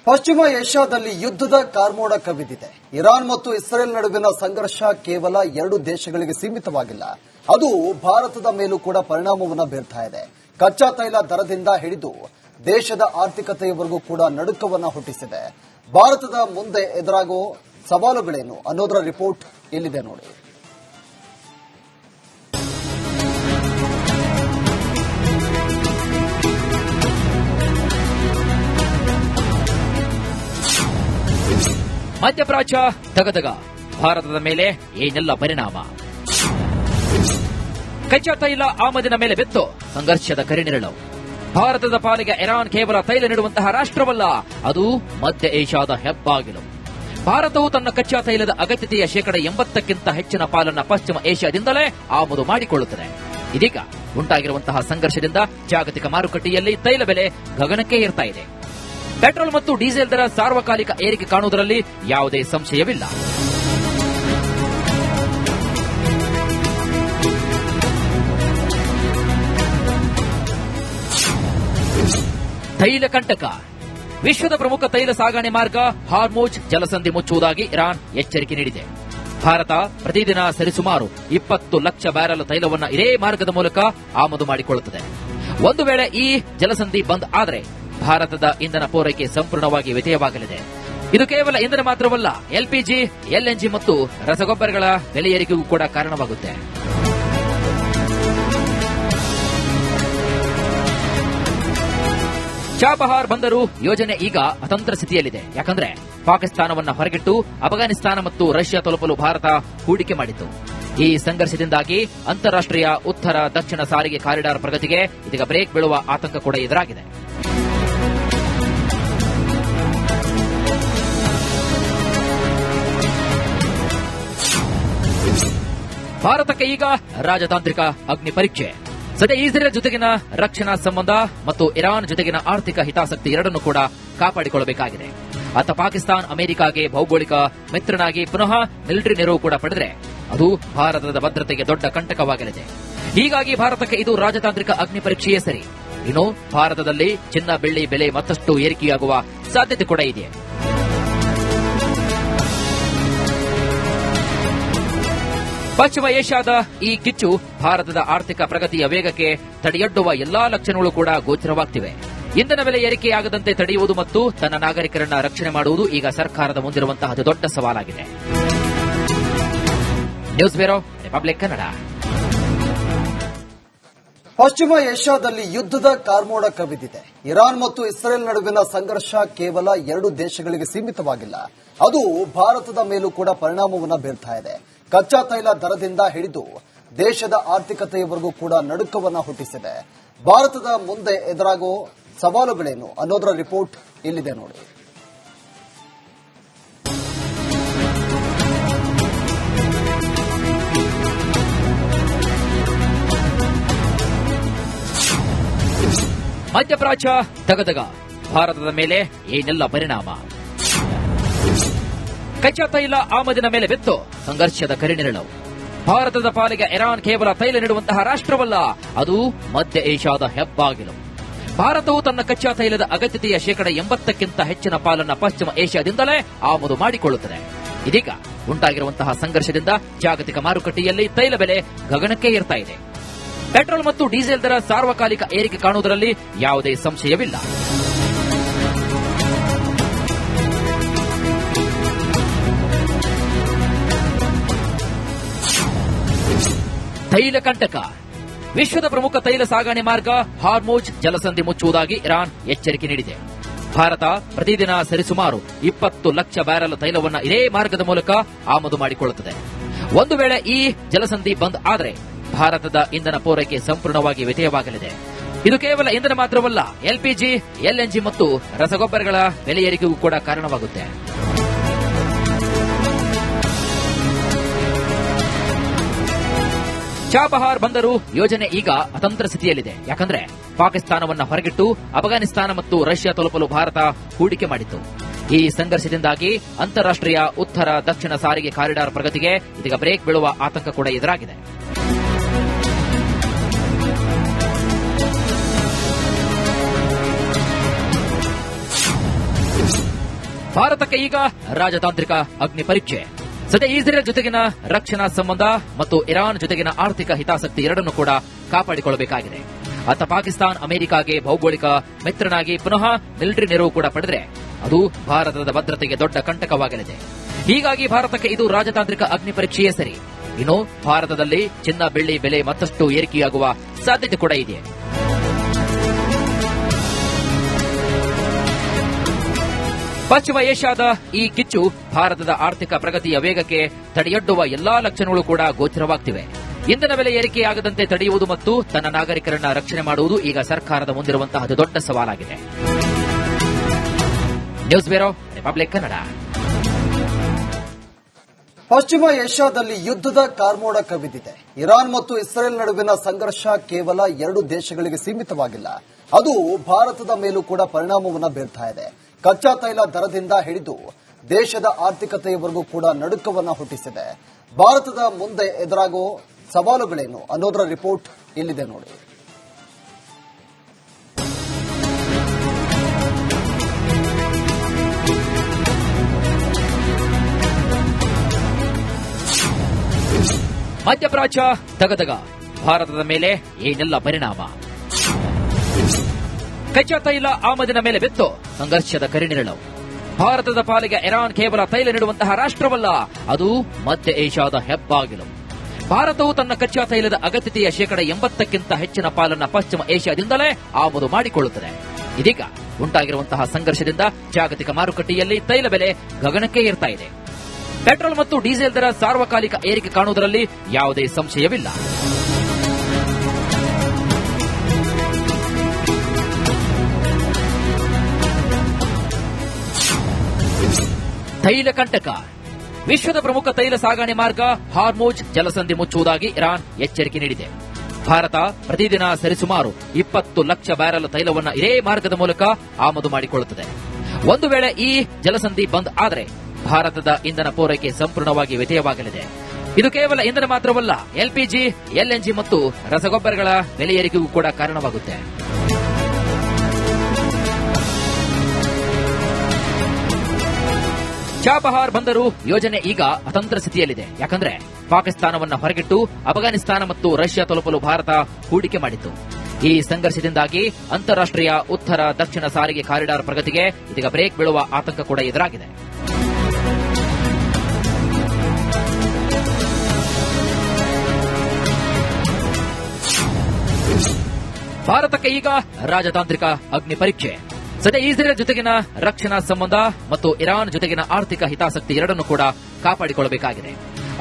ಪಶ್ಚಿಮ ಏಷ್ಯಾದಲ್ಲಿ ಯುದ್ಧದ ಕಾರ್ಮೋಡ ಕವಿದಿದೆ. ಇರಾನ್ ಮತ್ತು ಇಸ್ರೇಲ್ ನಡುವಿನ ಸಂಘರ್ಷ ಕೇವಲ ಎರಡು ದೇಶಗಳಿಗೆ ಸೀಮಿತವಾಗಿಲ್ಲ, ಅದು ಭಾರತದ ಮೇಲೂ ಕೂಡ ಪರಿಣಾಮವನ್ನು ಬೀರ್ತಾ ಇದೆ. ಕಚ್ಚಾ ತೈಲ ದರದಿಂದ ಹಿಡಿದು ದೇಶದ ಆರ್ಥಿಕತೆಯವರೆಗೂ ಕೂಡ ನಡುಕವನ್ನು ಹುಟ್ಟಿಸಿದೆ. ಭಾರತದ ಮುಂದೆ ಎದುರಾಗುವ ಸವಾಲುಗಳೇನು ಅನ್ನೋದರ ರಿಪೋರ್ಟ್ ಇಲ್ಲಿದೆ ನೋಡಿ. ಮಧ್ಯಪ್ರಾಚ್ಯ ದಗದಗ, ಭಾರತದ ಮೇಲೆ ಏನೆಲ್ಲ ಪರಿಣಾಮ? ಕಚ್ಚಾ ತೈಲ ಆಮದಿನ ಮೇಲೆ ಬಿತ್ತು ಸಂಘರ್ಷದ ಕರಿನೆರಳು. ಭಾರತದ ಪಾಲಿಗೆ ಇರಾನ್ ಕೇವಲ ತೈಲ ನೀಡುವಂತಹ ರಾಷ್ಟ್ರವಲ್ಲ, ಅದು ಮಧ್ಯ ಏಷ್ಯಾದ ಹೆಬ್ಬಾಗಿಲು. ಭಾರತವು ತನ್ನ ಕಚ್ಚಾ ತೈಲದ ಅಗತ್ಯತೆಯ 80% ಹೆಚ್ಚಿನ ಪಾಲನ್ನ ಪಶ್ಚಿಮ ಏಷ್ಯಾದಿಂದಲೇ ಆಮದು ಮಾಡಿಕೊಳ್ಳುತ್ತದೆ. ಇದೀಗ ಉಂಟಾಗಿರುವಂತಹ ಸಂಘರ್ಷದಿಂದ ಜಾಗತಿಕ ಮಾರುಕಟ್ಟೆಯಲ್ಲಿ ತೈಲ ಬೆಲೆ ಗಗನಕ್ಕೆ ಏರ್ತಾ ಇದೆ. ಪೆಟ್ರೋಲ್ ಮತ್ತು ಡೀಸೆಲ್ ದರ ಸಾರ್ವಕಾಲಿಕ ಏರಿಕೆ ಕಾಣುವುದರಲ್ಲಿ ಯಾವುದೇ ಸಂಶಯವಿಲ್ಲ. ತೈಲ ಕಂಟಕ. ವಿಶ್ವದ ಪ್ರಮುಖ ತೈಲ ಸಾಗಣೆ ಮಾರ್ಗ ಹಾರ್ಮುಜ್ ಜಲಸಂಧಿ ಮುಚ್ಚುವುದಾಗಿ ಇರಾನ್ ಎಚ್ಚರಿಕೆ ನೀಡಿದೆ. ಭಾರತ ಪ್ರತಿದಿನ ಸರಿಸುಮಾರು 20 ಲಕ್ಷ ಬ್ಯಾರೆಲ್ ತೈಲವನ್ನು ಇದೇ ಮಾರ್ಗದ ಮೂಲಕ ಆಮದು ಮಾಡಿಕೊಳ್ಳುತ್ತದೆ. ಒಂದು ವೇಳೆ ಈ ಜಲಸಂಧಿ ಬಂದ್ ಆದರೆ ಭಾರತದ ಇಂಧನ ಪೂರೈಕೆ ಸಂಪೂರ್ಣವಾಗಿ ವ್ಯತ್ಯಯವಾಗಲಿದೆ. ಇದು ಕೇವಲ ಇಂಧನ ಮಾತ್ರವಲ್ಲ, ಎಲ್ಪಿಜಿ, ಎಲ್ಎನ್ಜಿ ಮತ್ತು ರಸಗೊಬ್ಬರಗಳ ಬೆಲೆ ಏರಿಕೆಗೂ ಕೂಡ ಕಾರಣವಾಗುತ್ತೆ. ಚಾಬಹಾರ್ ಬಂದರು ಯೋಜನೆ ಈಗ ಅತಂತ್ರ ಸ್ಥಿತಿಯಲ್ಲಿದೆ. ಯಾಕಂದ್ರೆ ಪಾಕಿಸ್ತಾನವನ್ನು ಹೊರಗಿಟ್ಟು ಅಫ್ಘಾನಿಸ್ತಾನ ಮತ್ತು ರಷ್ಯಾ ತಲುಪಲು ಭಾರತ ಹೂಡಿಕೆ ಮಾಡಿತ್ತು. ಈ ಸಂಘರ್ಷದಿಂದಾಗಿ ಅಂತಾರಾಷ್ಟ್ರೀಯ ಉತ್ತರ ದಕ್ಷಿಣ ಸಾರಿಗೆ ಕಾರಿಡಾರ್ ಪ್ರಗತಿಗೆ ಇದೀಗ ಬ್ರೇಕ್ ಬೀಳುವ ಆತಂಕ ಕೂಡ ಎದುರಾಗಿದೆ. ಭಾರತಕ್ಕೆ ಈಗ ರಾಜತಾಂತ್ರಿಕ ಅಗ್ನಿ ಪರೀಕ್ಷೆ. ಸದ್ಯ ಇಸ್ರೇಲ್ ಜೊತೆಗಿನ ರಕ್ಷಣಾ ಸಂಬಂಧ ಮತ್ತು ಇರಾನ್ ಜೊತೆಗಿನ ಆರ್ಥಿಕ ಹಿತಾಸಕ್ತಿ ಎರಡನ್ನೂ ಕೂಡ ಕಾಪಾಡಿಕೊಳ್ಳಬೇಕಾಗಿದೆ. ಅತ್ತ ಪಾಕಿಸ್ತಾನ ಅಮೆರಿಕಾಗೆ ಭೌಗೋಳಿಕ ಮಿತ್ರನಾಗಿ ಪುನಃ ಮಿಲಿಟರಿ ನೆರವು ಕೂಡ ಪಡೆದರೆ ಅದು ಭಾರತದ ಭದ್ರತೆಗೆ ದೊಡ್ಡ ಕಂಟಕವಾಗಲಿದೆ. ಹೀಗಾಗಿ ಭಾರತಕ್ಕೆ ಇದು ರಾಜತಾಂತ್ರಿಕ ಅಗ್ನಿ ಪರೀಕ್ಷೆಯೇ ಸರಿ. ಇನ್ನು ಭಾರತದಲ್ಲಿ ಚಿನ್ನ ಬೆಳ್ಳಿ ಬೆಲೆ ಮತ್ತಷ್ಟು ಏರಿಕೆಯಾಗುವ ಸಾಧ್ಯತೆ ಕೂಡ ಇದೆ. ಪಶ್ಚಿಮ ಏಷ್ಯಾದ ಈ ಕಿಚ್ಚು ಭಾರತದ ಆರ್ಥಿಕ ಪ್ರಗತಿಯ ವೇಗಕ್ಕೆ ತಡೆಯೊಡ್ಡುವ ಎಲ್ಲಾ ಲಕ್ಷಣಗಳು ಕೂಡ ಗೋಚರವಾಗ್ತಿವೆ. ಇಂಧನ ಬೆಲೆ ಏರಿಕೆಯಾಗದಂತೆ ತಡೆಯುವುದು ಮತ್ತು ತನ್ನ ನಾಗರಿಕರನ್ನ ರಕ್ಷಣೆ ಮಾಡುವುದು ಈಗ ಸರ್ಕಾರದ ಮುಂದಿರುವಂತಹ ದೊಡ್ಡ ಸವಾಲಾಗಿದೆ. News bureau, republic Kannada. ಪಶ್ಚಿಮ ಏಷ್ಯಾದಲ್ಲಿ ಯುದ್ಧದ ಕಾರ್ಮೋಡ ಕವಿದಿದೆ. ಇರಾನ್ ಮತ್ತು ಇಸ್ರೇಲ್ ನಡುವಿನ ಸಂಘರ್ಷ ಕೇವಲ ಎರಡು ದೇಶಗಳಿಗೆ ಸೀಮಿತವಾಗಿಲ್ಲ, ಅದು ಭಾರತದ ಮೇಲೂ ಕೂಡ ಪರಿಣಾಮವನ್ನು ಬೀರ್ತಾ ಇದೆ. ಕಚ್ಚಾ ತೈಲ ದರದಿಂದ ಹಿಡಿದು ದೇಶದ ಆರ್ಥಿಕತೆಯವರೆಗೂ ಕೂಡ ನಡುಕವನ್ನು ಹುಟ್ಟಿಸಿದೆ. ಭಾರತದ ಮುಂದೆ ಎದುರಾಗುವ ಸವಾಲುಗಳೇನು ಅನ್ನೋದರ ರಿಪೋರ್ಟ್ ಇಲ್ಲಿದೆ ನೋಡಿ. ಮಧ್ಯಪ್ರಾಚ್ಯ ದಗದಗ, ಭಾರತದ ಮೇಲೆ ಏನೆಲ್ಲ ಪರಿಣಾಮ? ಕಚ್ಚಾ ತೈಲ ಆಮದಿನ ಮೇಲೆ ಬಿತ್ತು ಸಂಘರ್ಷದ ಕರಿನೆರಳು. ಭಾರತದ ಪಾಲಿಗೆ ಇರಾನ್ ಕೇವಲ ತೈಲ ನೀಡುವಂತಹ ರಾಷ್ಟ್ರವಲ್ಲ, ಅದು ಮಧ್ಯ ಏಷ್ಯಾದ ಹೆಬ್ಬಾಗಿಲು. ಭಾರತವು ತನ್ನ ಕಚ್ಚಾ ತೈಲದ ಅಗತ್ಯತೆಯ 80% ಹೆಚ್ಚಿನ ಪಾಲನ್ನ ಪಶ್ಚಿಮ ಏಷ್ಯಾದಿಂದಲೇ ಆಮದು ಮಾಡಿಕೊಳ್ಳುತ್ತದೆ. ಇದೀಗ ಉಂಟಾಗಿರುವಂತಹ ಸಂಘರ್ಷದಿಂದ ಜಾಗತಿಕ ಮಾರುಕಟ್ಟೆಯಲ್ಲಿ ತೈಲ ಬೆಲೆ ಗಗನಕ್ಕೆ ಏರ್ತಾ ಇದೆ. ಪೆಟ್ರೋಲ್ ಮತ್ತು ಡೀಸೆಲ್ ದರ ಸಾರ್ವಕಾಲಿಕ ಏರಿಕೆ ಕಾಣುವುದರಲ್ಲಿ ಯಾವುದೇ ಸಂಶಯವಿಲ್ಲ. ತೈಲ ಕಂಟಕ. ವಿಶ್ವದ ಪ್ರಮುಖ ತೈಲ ಸಾಗಣೆ ಮಾರ್ಗ ಹಾರ್ಮುಜ್ ಜಲಸಂಧಿ ಮುಚ್ಚುವುದಾಗಿ ಇರಾನ್ ಎಚ್ಚರಿಕೆ ನೀಡಿದೆ. ಭಾರತ ಪ್ರತಿದಿನ ಸರಿಸುಮಾರು 20 ಲಕ್ಷ ಬ್ಯಾರೆಲ್ ತೈಲವನ್ನು ಇದೇ ಮಾರ್ಗದ ಮೂಲಕ ಆಮದು ಮಾಡಿಕೊಳ್ಳುತ್ತದೆ. ಒಂದು ವೇಳೆ ಈ ಜಲಸಂಧಿ ಬಂದ್ ಆದರೆ ಭಾರತದ ಇಂಧನ ಪೂರೈಕೆ ಸಂಪೂರ್ಣವಾಗಿ ವ್ಯತ್ಯಯವಾಗಲಿದೆ. ಇದು ಕೇವಲ ಇಂಧನ ಮಾತ್ರವಲ್ಲ, ಎಲ್ಪಿಜಿ, ಎಲ್ಎನ್ಜಿ ಮತ್ತು ರಸಗೊಬ್ಬರಗಳ ಬೆಲೆ ಏರಿಕೆಗೂ ಕೂಡ ಕಾರಣವಾಗುತ್ತೆ. ಚಾಬಹಾರ್ ಬಂದರು ಯೋಜನೆ ಈಗ ಅತಂತ್ರ ಸ್ಥಿತಿಯಲ್ಲಿದೆ. ಯಾಕಂದ್ರೆ ಪಾಕಿಸ್ತಾನವನ್ನು ಹೊರಗಿಟ್ಟು ಅಫ್ಘಾನಿಸ್ತಾನ ಮತ್ತು ರಷ್ಯಾ ತಲುಪಲು ಭಾರತ ಹೂಡಿಕೆ ಮಾಡಿತ್ತು. ಈ ಸಂಘರ್ಷದಿಂದಾಗಿ ಅಂತಾರಾಷ್ಟ್ರೀಯ ಉತ್ತರ ದಕ್ಷಿಣ ಸಾರಿಗೆ ಕಾರಿಡಾರ್ ಪ್ರಗತಿಗೆ ಇದೀಗ ಬ್ರೇಕ್ ಬೀಳುವ ಆತಂಕ ಕೂಡ ಎದುರಾಗಿದೆ. ಭಾರತಕ್ಕೆ ಈಗ ರಾಜತಾಂತ್ರಿಕ ಅಗ್ನಿ ಪರೀಕ್ಷೆ. ಸದ್ಯ ಇಸ್ರೇಲ್ ಜೊತೆಗಿನ ರಕ್ಷಣಾ ಸಂಬಂಧ ಮತ್ತು ಇರಾನ್ ಜೊತೆಗಿನ ಆರ್ಥಿಕ ಹಿತಾಸಕ್ತಿ ಎರಡನ್ನೂ ಕೂಡ ಕಾಪಾಡಿಕೊಳ್ಳಬೇಕಾಗಿದೆ. ಅತ್ತ ಪಾಕಿಸ್ತಾನ ಅಮೆರಿಕಾಗೆ ಭೌಗೋಳಿಕ ಮಿತ್ರನಾಗಿ ಪುನಃ ಮಿಲಿಟರಿ ನೆರವು ಕೂಡ ಪಡೆದರೆ ಅದು ಭಾರತದ ಭದ್ರತೆಗೆ ದೊಡ್ಡ ಕಂಟಕವಾಗಲಿದೆ. ಹೀಗಾಗಿ ಭಾರತಕ್ಕೆ ಇದು ರಾಜತಾಂತ್ರಿಕ ಅಗ್ನಿ ಪರೀಕ್ಷೆಯೇ ಸರಿ. ಇನ್ನು ಭಾರತದಲ್ಲಿ ಚಿನ್ನ ಬೆಳ್ಳಿ ಬೆಲೆ ಮತ್ತಷ್ಟು ಏರಿಕೆಯಾಗುವ ಸಾಧ್ಯತೆ ಕೂಡ ಇದೆ. ಪಶ್ಚಿಮ ಏಷ್ಯಾದ ಈ ಕಿಚ್ಚು ಭಾರತದ ಆರ್ಥಿಕ ಪ್ರಗತಿಯ ವೇಗಕ್ಕೆ ತಡೆಯೊಡ್ಡುವ ಎಲ್ಲಾ ಲಕ್ಷಣಗಳು ಕೂಡ ಗೋಚರವಾಗ್ತಿವೆ. ಇಂಧನ ಬೆಲೆ ಏರಿಕೆಯಾಗದಂತೆ ತಡೆಯುವುದು ಮತ್ತು ತನ್ನ ನಾಗರಿಕರನ್ನ ರಕ್ಷಣೆ ಮಾಡುವುದು ಈಗ ಸರ್ಕಾರದ ಮುಂದಿರುವಂತಹ ದೊಡ್ಡ ಸವಾಲಾಗಿದೆ. News bureau, republic Kannada. ಪಶ್ಚಿಮ ಏಷ್ಯಾದಲ್ಲಿ ಯುದ್ಧದ ಕಾರ್ಮೋಡ ಕವಿದಿದೆ. ಇರಾನ್ ಮತ್ತು ಇಸ್ರೇಲ್ ನಡುವಿನ ಸಂಘರ್ಷ ಕೇವಲ ಎರಡು ದೇಶಗಳಿಗೆ ಸೀಮಿತವಾಗಿಲ್ಲ, ಅದು ಭಾರತದ ಮೇಲೂ ಕೂಡ ಪರಿಣಾಮವನ್ನು ಬೀರ್ತಾ ಇದೆ. ಕಚ್ಚಾ ತೈಲ ದರದಿಂದ ಹಿಡಿದು ದೇಶದ ಆರ್ಥಿಕತೆಯವರೆಗೂ ಕೂಡ ನಡುಕವನ್ನ ಹುಟ್ಟಿಸಿದೆ. ಭಾರತದ ಮುಂದೆ ಎದುರಾಗುವ ಸವಾಲುಗಳೇನು ಅನ್ನೋದರ ರಿಪೋರ್ಟ್ ಇಲ್ಲಿದೆ ನೋಡಿ. ಮಧ್ಯಪ್ರಾಚ್ಯ ದಗದಗ, ಭಾರತದ ಮೇಲೆ ಏನೆಲ್ಲ ಪರಿಣಾಮ? ಕಚ್ಚಾ ತೈಲ ಆಮದಿನ ಮೇಲೆ ಬಿತ್ತು ಸಂಘರ್ಷದ ಕರಿನೆರಳು. ಭಾರತದ ಪಾಲಿಗೆ ಇರಾನ್ ಕೇವಲ ತೈಲ ನೀಡುವಂತಹ ರಾಷ್ಟ್ರವಲ್ಲ, ಅದು ಮಧ್ಯ ಏಷ್ಯಾದ ಹೆಬ್ಬಾಗಿಲು. ಭಾರತವು ತನ್ನ ಕಚ್ಚಾ ತೈಲದ ಅಗತ್ಯತೆಯ 80% ಹೆಚ್ಚಿನ ಪಾಲನ್ನ ಪಶ್ಚಿಮ ಏಷ್ಯಾದಿಂದಲೇ ಆಮದು ಮಾಡಿಕೊಳ್ಳುತ್ತದೆ. ಇದೀಗ ಉಂಟಾಗಿರುವಂತಹ ಸಂಘರ್ಷದಿಂದ ಜಾಗತಿಕ ಮಾರುಕಟ್ಟೆಯಲ್ಲಿ ತೈಲ ಬೆಲೆ ಗಗನಕ್ಕೆ ಏರ್ತಾ ಇದೆ. ಪೆಟ್ರೋಲ್ ಮತ್ತು ಡೀಸೆಲ್ ದರ ಸಾರ್ವಕಾಲಿಕ ಏರಿಕೆ ಕಾಣುವುದರಲ್ಲಿ ಯಾವುದೇ ಸಂಶಯವಿಲ್ಲ. ತೈಲ ಕಂಟಕ. ವಿಶ್ವದ ಪ್ರಮುಖ ತೈಲ ಸಾಗಣೆ ಮಾರ್ಗ ಹಾರ್ಮುಜ್ ಜಲಸಂಧಿ ಮುಚ್ಚುವುದಾಗಿ ಇರಾನ್ ಎಚ್ಚರಿಕೆ ನೀಡಿದೆ. ಭಾರತ ಪ್ರತಿದಿನ ಸರಿಸುಮಾರು 20 ಲಕ್ಷ ಬ್ಯಾರೆಲ್ ತೈಲವನ್ನು ಇದೇ ಮಾರ್ಗದ ಮೂಲಕ ಆಮದು ಮಾಡಿಕೊಳ್ಳುತ್ತದೆ. ಒಂದು ವೇಳೆ ಈ ಜಲಸಂಧಿ ಬಂದ್ ಆದರೆ ಭಾರತದ ಇಂಧನ ಪೂರೈಕೆ ಸಂಪೂರ್ಣವಾಗಿ ವ್ಯತ್ಯಯವಾಗಲಿದೆ. ಇದು ಕೇವಲ ಇಂಧನ ಮಾತ್ರವಲ್ಲ, ಎಲ್ಪಿಜಿ, ಎಲ್ಎನ್ಜಿ ಮತ್ತು ರಸಗೊಬ್ಬರಗಳ ಬೆಲೆ ಏರಿಕೆಗೂ ಕೂಡ ಕಾರಣವಾಗುತ್ತೆ. ಚಾಬಹಾರ್ ಬಂದರು ಯೋಜನೆ ಈಗ ಅತಂತ್ರ ಸ್ಥಿತಿಯಲ್ಲಿದೆ. ಯಾಕಂದ್ರೆ ಪಾಕಿಸ್ತಾನವನ್ನು ಹೊರಗಿಟ್ಟು ಅಫ್ಘಾನಿಸ್ತಾನ ಮತ್ತು ರಷ್ಯಾ ತಲುಪಲು ಭಾರತ ಹೂಡಿಕೆ ಮಾಡಿತ್ತು. ಈ ಸಂಘರ್ಷದಿಂದಾಗಿ ಅಂತಾರಾಷ್ಟ್ರೀಯ ಉತ್ತರ ದಕ್ಷಿಣ ಸಾರಿಗೆ ಕಾರಿಡಾರ್ ಪ್ರಗತಿಗೆ ಇದೀಗ ಬ್ರೇಕ್ ಬೀಳುವ ಆತಂಕ ಕೂಡ ಎದುರಾಗಿದೆ. ಭಾರತಕ್ಕೆ ಈಗ ರಾಜತಾಂತ್ರಿಕ ಅಗ್ನಿ ಪರೀಕ್ಷೆ. ಸದ್ಯ ಇಸ್ರೇಲ್ ಜೊತೆಗಿನ ರಕ್ಷಣಾ ಸಂಬಂಧ ಮತ್ತು ಇರಾನ್ ಜೊತೆಗಿನ ಆರ್ಥಿಕ ಹಿತಾಸಕ್ತಿ ಎರಡನ್ನೂ ಕೂಡ ಕಾಪಾಡಿಕೊಳ್ಳಬೇಕಾಗಿದೆ.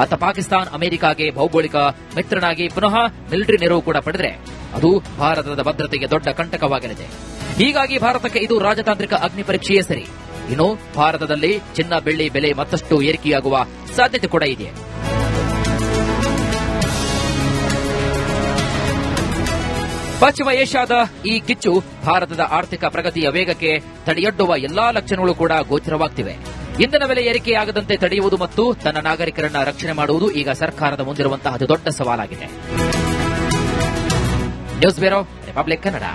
ಅತ್ತ ಪಾಕಿಸ್ತಾನ ಅಮೆರಿಕಾಗೆ ಭೌಗೋಳಿಕ ಮಿತ್ರನಾಗಿ ಪುನಃ ಮಿಲಿಟರಿ ನೆರವು ಕೂಡ ಪಡೆದರೆ ಅದು ಭಾರತದ ಭದ್ರತೆಗೆ ದೊಡ್ಡ ಕಂಟಕವಾಗಲಿದೆ. ಹೀಗಾಗಿ ಭಾರತಕ್ಕೆ ಇದು ರಾಜತಾಂತ್ರಿಕ ಅಗ್ನಿ ಪರೀಕ್ಷೆಯೇ ಸರಿ. ಇನ್ನು ಭಾರತದಲ್ಲಿ ಚಿನ್ನ ಬೆಳ್ಳಿ ಬೆಲೆ ಮತ್ತಷ್ಟು ಏರಿಕೆಯಾಗುವ ಸಾಧ್ಯತೆ ಕೂಡ ಇದೆ. ಪಶ್ಚಿಮ ಏಷ್ಯಾದ ಈ ಕಿಚ್ಚು ಭಾರತದ ಆರ್ಥಿಕ ಪ್ರಗತಿಯ ವೇಗಕ್ಕೆ ತಡೆಯೊಡ್ಡುವ ಎಲ್ಲಾ ಲಕ್ಷಣಗಳು ಕೂಡ ಗೋಚರವಾಗ್ತಿವೆ. ಇಂಧನ ಬೆಲೆ ಏರಿಕೆಯಾಗದಂತೆ ತಡೆಯುವುದು ಮತ್ತು ತನ್ನ ನಾಗರಿಕರನ್ನ ರಕ್ಷಣೆ ಮಾಡುವುದು ಈಗ ಸರ್ಕಾರದ ಮುಂದಿರುವಂತಹ ದೊಡ್ಡ ಸವಾಲಾಗಿದೆ. News bureau, republic Kannada.